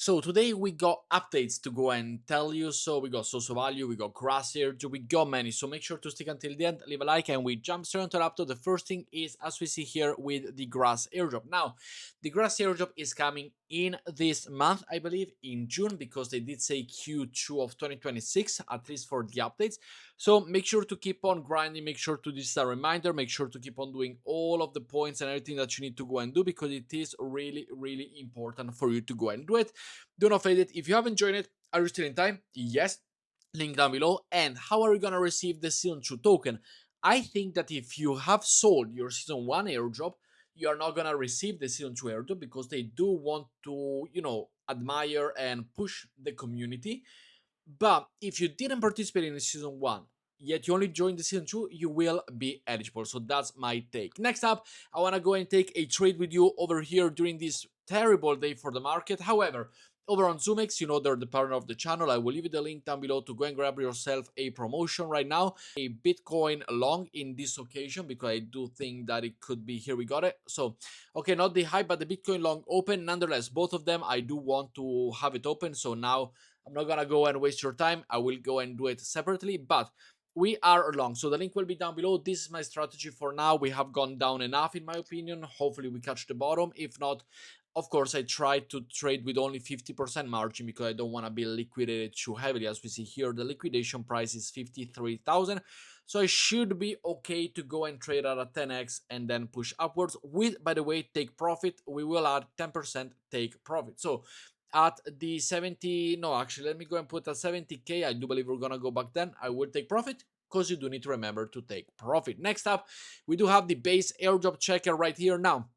So today we got updates to go and tell you. So we got social value, we got grass here, we got many. So make sure to stick until the end, leave a like, and we jump straight into the laptop. The first thing is, as we see here, with the grass airdrop. Now, the grass airdrop is coming in this month, I believe, in June, because they did say Q2 of 2026, at least for the updates. So make sure to keep on grinding. Make sure to, this is a reminder, make sure to keep on doing all of the points and everything that you need to go and do, because it is really, really important for you to go and do it. Do not fade it. If you haven't joined it, are you still in time? Yes. Link down below. And how are you gonna receive the Season 2 token? I think that if you have sold your Season 1 airdrop, you are not gonna receive the Season 2 airdrop, because they do want to, admire and push the community. But if you didn't participate in the Season 1, yet you only joined the Season 2, you will be eligible. So that's my take. Next up, I want to go and take a trade with you over here during this terrible day for the market. However, over on ZoomX, they're the partner of the channel. I will leave you the link down below to go and grab yourself a promotion right now. A Bitcoin long in this occasion, because I do think that it could be, here we got it. So, okay, not the high, but the Bitcoin long open. Nonetheless, both of them, I do want to have it open. So now I'm not gonna go and waste your time. I will go and do it separately, but we are long. So the link will be down below. This is my strategy for now. We have gone down enough, in my opinion. Hopefully we catch the bottom. If not, of course, I try to trade with only 50% margin, because I don't want to be liquidated too heavily. As we see here, the liquidation price is 53,000. So I should be okay to go and trade at a 10x and then push upwards with, by the way, take profit. We will add 10% take profit. So at the 70, no, actually, let me go and put a 70k. I do believe we're gonna go back then. I will take profit, because you do need to remember to take profit. Next up, we do have the base airdrop checker right here. Now,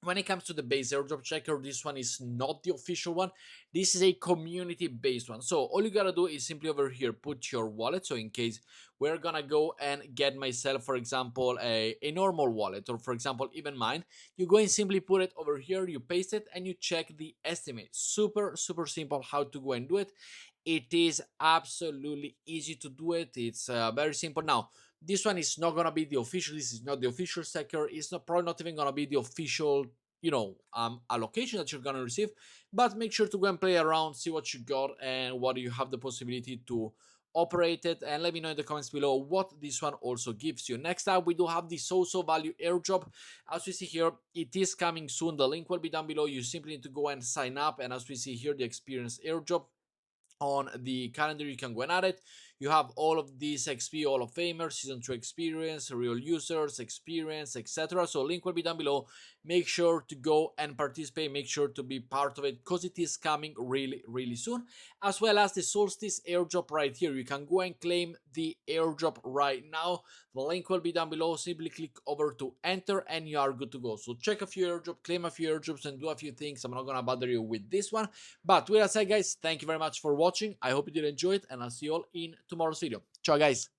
when it comes to the base airdrop checker, this one is not the official one. This is a community based one. So all you gotta do is simply over here put your wallet. So in case we're gonna go and get myself, for example, a normal wallet, or for example even mine, you go and simply put it over here, you paste it, and you check the estimate. Super simple how to go and do it. It is absolutely easy to do it. It's very simple. Now, this one is not gonna be the official. This is not the official sector. It's not, probably not even gonna be the official, allocation that you're gonna receive. But make sure to go and play around, see what you got and what you have the possibility to operate it, and let me know in the comments below what this one also gives you. Next up, we do have the social value airdrop. As we see here, it is coming soon. The link will be down below. You simply need to go and sign up, and as we see here, the experience airdrop on the calendar, you can go and add it. You have all of these XP Hall of Famers, Season 2 experience, real users, experience, etc. So link will be down below. Make sure to go and participate. Make sure to be part of it, because it is coming really soon. As well as the Solstice airdrop right here. You can go and claim the airdrop right now. The link will be down below. Simply click over to enter and you are good to go. So check a few airdrops, claim a few airdrops, and do a few things. I'm not gonna bother you with this one. But with that said, guys, thank you very much for watching. I hope you did enjoy it, and I'll see you all in tomorrow's video. Ciao, guys.